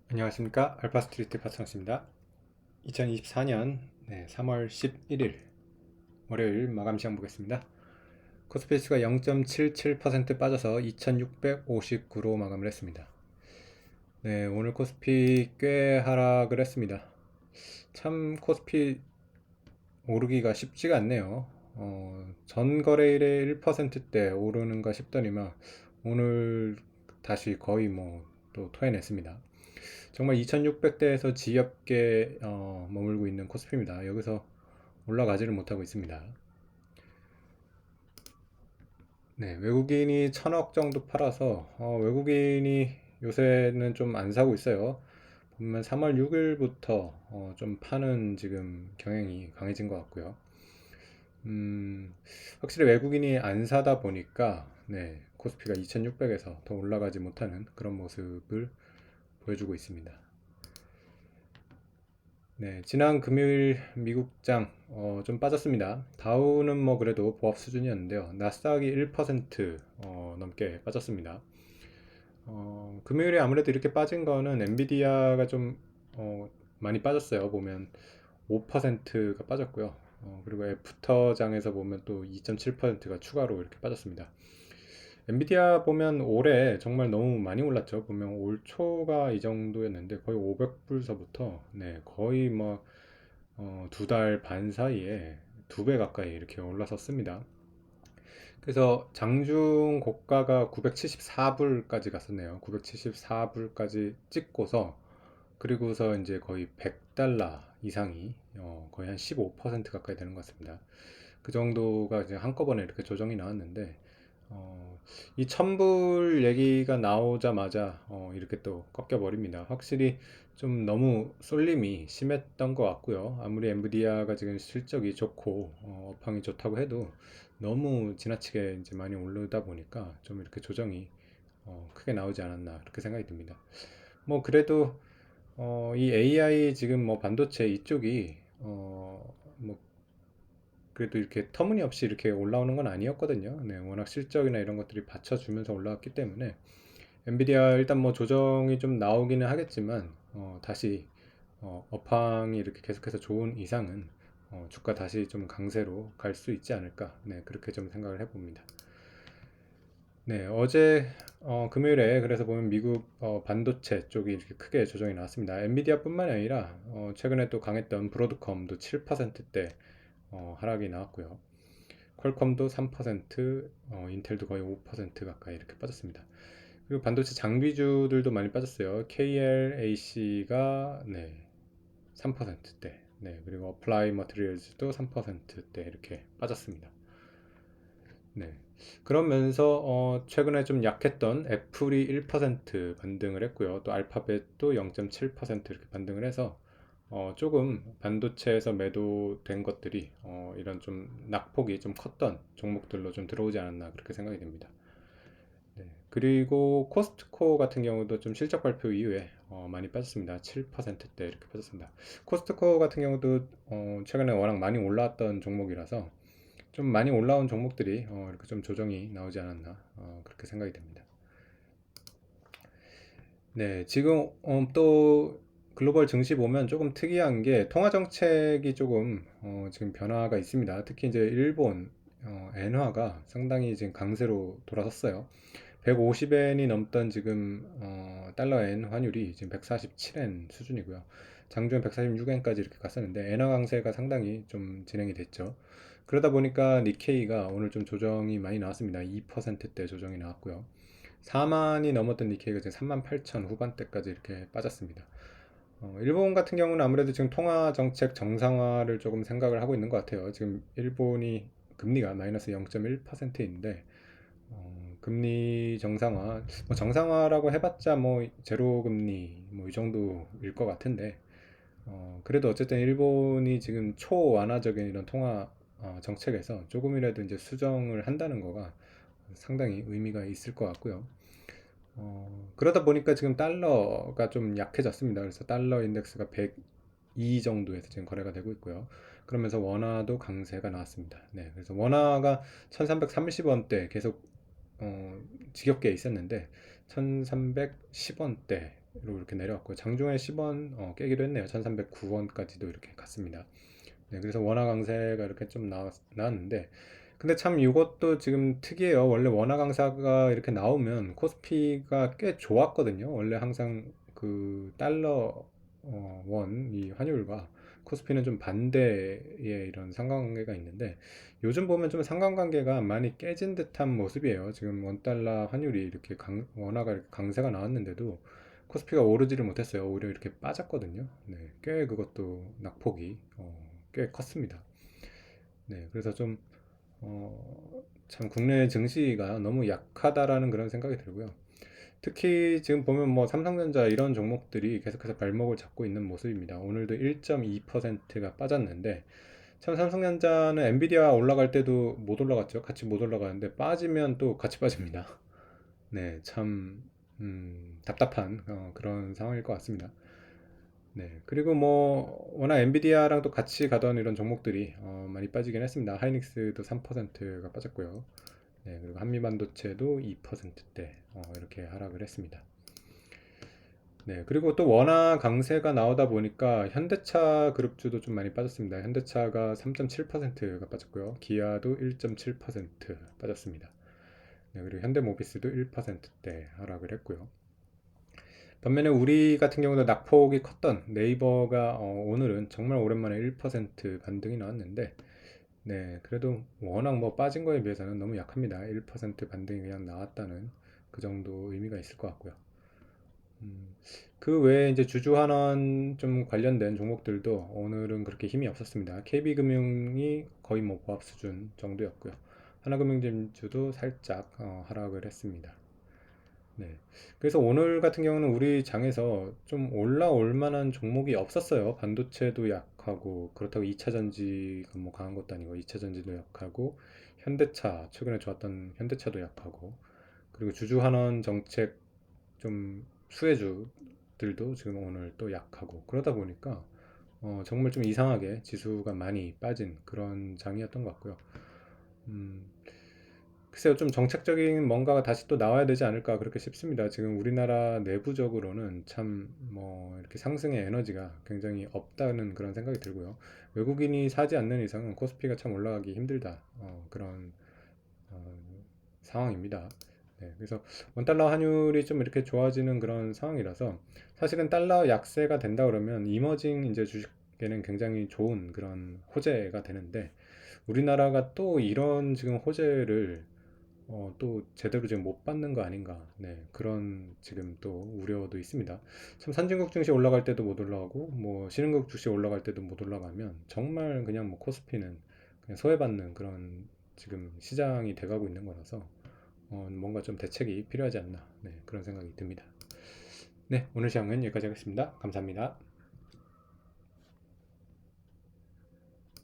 안녕하십니까, 알파스트리트 파트너스입니다. 2024년 3월 11일 월요일 마감 시장 보겠습니다. 코스피지수가 0.77% 빠져서 2659로 마감을 했습니다. 네, 오늘 코스피 꽤 하락을 했습니다. 참 코스피 오르기가 쉽지가 않네요. 전 거래일에 1%대 오르는가 싶더니만 오늘 다시 거의 뭐 또 토해냈습니다. 정말 2600대에서 지겹게 머물고 있는 코스피입니다. 여기서 올라가지를 못하고 있습니다. 네, 외국인이 1000억 정도 팔아서 외국인이 요새는 좀 안 사고 있어요. 보면 3월 6일부터 좀 파는 지금 경향이 강해진 것 같고요. 확실히 외국인이 안 사다 보니까 네, 코스피가 2600에서 더 올라가지 못하는 그런 모습을 보여주고 있습니다. 네, 지난 금요일 미국장 좀 빠졌습니다. 다우는 뭐 그래도 보합 수준이었는데요. 나스닥이 1% 넘게 빠졌습니다. 금요일에 아무래도 이렇게 빠진 거는 엔비디아가 좀 많이 빠졌어요. 보면 5%가 빠졌고요. 그리고 애프터장에서 보면 또 2.7%가 추가로 이렇게 빠졌습니다. 엔비디아 보면 올해 정말 너무 많이 올랐죠. 보면 올 초가 이 정도였는데 거의 500불서부터 네, 거의 뭐 두 달 반 사이에 2배 가까이 이렇게 올라섰습니다. 그래서 장중 고가가 974불까지 갔었네요. 974불까지 찍고서 그리고서 이제 거의 100달러 이상이 거의 한 15% 가까이 되는 것 같습니다. 그 정도가 이제 한꺼번에 이렇게 조정이 나왔는데 이 천불 얘기가 나오자마자 이렇게 또 꺾여 버립니다. 확실히 좀 너무 쏠림이 심했던 것 같고요. 아무리 엔비디아가 지금 실적이 좋고 업황이 좋다고 해도 너무 지나치게 이제 많이 오르다 보니까 좀 이렇게 조정이 크게 나오지 않았나 그렇게 생각이 듭니다. 뭐 그래도 이 AI 지금 뭐 반도체 이쪽이 뭐 그래도 이렇게 터무니없이 이렇게 올라오는 건 아니었거든요. 네, 워낙 실적이나 이런 것들이 받쳐주면서 올라왔기 때문에 엔비디아 일단 뭐 조정이 좀 나오기는 하겠지만 다시 업황이 이렇게 계속해서 좋은 이상은 주가 다시 좀 강세로 갈 수 있지 않을까. 네, 그렇게 좀 생각을 해봅니다. 네, 어제 금요일에 그래서 보면 미국 반도체 쪽이 이렇게 크게 조정이 나왔습니다. 엔비디아뿐만 아니라 최근에 또 강했던 브로드컴도 7%대 하락이 나왔고요. 퀄컴도 3%, 인텔도 거의 5% 가까이 이렇게 빠졌습니다. 그리고 반도체 장비주들도 많이 빠졌어요. KLAC가 네, 3%대, 네, 그리고 어플라이 머티리얼즈도 3%대 이렇게 빠졌습니다. 네. 그러면서 최근에 좀 약했던 애플이 1% 반등을 했고요. 또 알파벳도 0.7% 이렇게 반등을 해서 조금 반도체에서 매도된 것들이 이런 좀 낙폭이 좀 컸던 종목들로 좀 들어오지 않았나 그렇게 생각이 됩니다. 네. 그리고 코스트코 같은 경우도 좀 실적 발표 이후에 많이 빠졌습니다. 7%대 이렇게 빠졌습니다. 코스트코 같은 경우도 최근에 워낙 많이 올라왔던 종목이라서 좀 많이 올라온 종목들이 이렇게 좀 조정이 나오지 않았나 그렇게 생각이 됩니다. 네, 지금 또 글로벌 증시 보면 조금 특이한 게 통화 정책이 조금 지금 변화가 있습니다. 특히 이제 일본 엔화가 상당히 지금 강세로 돌아섰어요. 150엔이 넘던 지금 달러엔 환율이 지금 147엔 수준이고요. 장중 146엔까지 이렇게 갔었는데 엔화 강세가 상당히 좀 진행이 됐죠. 그러다 보니까 니케이가 오늘 좀 조정이 많이 나왔습니다. 2%대 조정이 나왔고요. 4만이 넘었던 니케이가 지금 3만 8천 후반대까지 이렇게 빠졌습니다. 일본 같은 경우는 아무래도 지금 통화 정책 정상화를 조금 생각을 하고 있는 것 같아요. 지금 일본이 금리가 마이너스 0.1%인데 금리 정상화, 뭐 정상화라고 해봤자 뭐 제로 금리 뭐 이 정도일 것 같은데 그래도 어쨌든 일본이 지금 초완화적인 이런 통화 정책에서 조금이라도 이제 수정을 한다는 거가 상당히 의미가 있을 것 같고요. 그러다 보니까 지금 달러가 좀 약해졌습니다. 그래서 달러 인덱스가 102 정도에서 지금 거래가 되고 있고요. 그러면서 원화도 강세가 나왔습니다. 네, 그래서 원화가 1330원대 계속 지겹게 있었는데 1310원대 이렇게 내려왔고요. 장중에 10원 깨기도 했네요. 1309원까지도 이렇게 갔습니다. 네, 그래서 원화 강세가 이렇게 좀 나왔는데, 근데 참 이것도 지금 특이해요. 원래 원화 강세가 이렇게 나오면 코스피가 꽤 좋았거든요. 원래 항상 그 달러 원 이 환율과 코스피는 좀 반대의 이런 상관관계가 있는데, 요즘 보면 좀 상관관계가 많이 깨진 듯한 모습이에요. 지금 원 달러 환율이 이렇게 원화가 이렇게 강세가 나왔는데도 코스피가 오르지를 못했어요. 오히려 이렇게 빠졌거든요. 네, 꽤 그것도 낙폭이 꽤 컸습니다. 네, 그래서 좀, 참 국내 증시가 너무 약하다라는 그런 생각이 들고요. 특히 지금 보면 뭐 삼성전자 이런 종목들이 계속해서 발목을 잡고 있는 모습입니다. 오늘도 1.2%가 빠졌는데, 참 삼성전자는 엔비디아 올라갈 때도 못 올라갔죠. 같이 못 올라가는데 빠지면 또 같이 빠집니다. 네, 참, 답답한 그런 상황일 것 같습니다. 네. 그리고 뭐 워낙 엔비디아랑 또 같이 가던 이런 종목들이 많이 빠지긴 했습니다. 하이닉스도 3%가 빠졌고요. 네. 그리고 한미반도체도 2%대 이렇게 하락을 했습니다. 네. 그리고 또 워낙 강세가 나오다 보니까 현대차 그룹주도 좀 많이 빠졌습니다. 현대차가 3.7%가 빠졌고요. 기아도 1.7% 빠졌습니다. 네. 그리고 현대모비스도 1%대 하락을 했고요. 반면에 우리 같은 경우도 낙폭이 컸던 네이버가 오늘은 정말 오랜만에 1% 반등이 나왔는데, 네, 그래도 워낙 뭐 빠진 거에 비해서는 너무 약합니다. 1% 반등이 그냥 나왔다는 그 정도 의미가 있을 것 같고요. 음, 그 외에 이제 주주환원 좀 관련된 종목들도 오늘은 그렇게 힘이 없었습니다. KB금융이 거의 뭐 보합 수준 정도였고요. 하나금융진주도 살짝 하락을 했습니다. 네. 그래서 오늘 같은 경우는 우리 장에서 좀 올라올 만한 종목이 없었어요. 반도체도 약하고, 그렇다고 2차 전지가 뭐 강한 것도 아니고, 2차 전지도 약하고, 현대차, 최근에 좋았던 현대차도 약하고, 그리고 주주환원 정책 좀 수혜주들도 지금 오늘 또 약하고, 그러다 보니까 정말 좀 이상하게 지수가 많이 빠진 그런 장이었던 것 같고요. 음, 글쎄요, 좀 정책적인 뭔가가 다시 또 나와야 되지 않을까 그렇게 싶습니다. 지금 우리나라 내부적으로는 참 뭐 이렇게 상승의 에너지가 굉장히 없다는 그런 생각이 들고요. 외국인이 사지 않는 이상은 코스피가 참 올라가기 힘들다. 그런 어, 상황입니다. 네, 그래서 원달러 환율이 좀 이렇게 좋아지는 그런 상황이라서 사실은 달러 약세가 된다 그러면 이머징 이제 주식에는 굉장히 좋은 그런 호재가 되는데, 우리나라가 또 이런 지금 호재를 또 제대로 지금 못 받는 거 아닌가. 네, 그런 지금 또 우려도 있습니다. 참 선진국 증시 올라갈 때도 못 올라가고, 뭐 신흥국 증시 올라갈 때도 못 올라가면 정말 그냥 뭐 코스피는 그냥 소외받는 그런 지금 시장이 돼가고 있는 거라서 뭔가 좀 대책이 필요하지 않나. 네, 그런 생각이 듭니다. 네, 오늘 시간은 여기까지 하겠습니다. 감사합니다.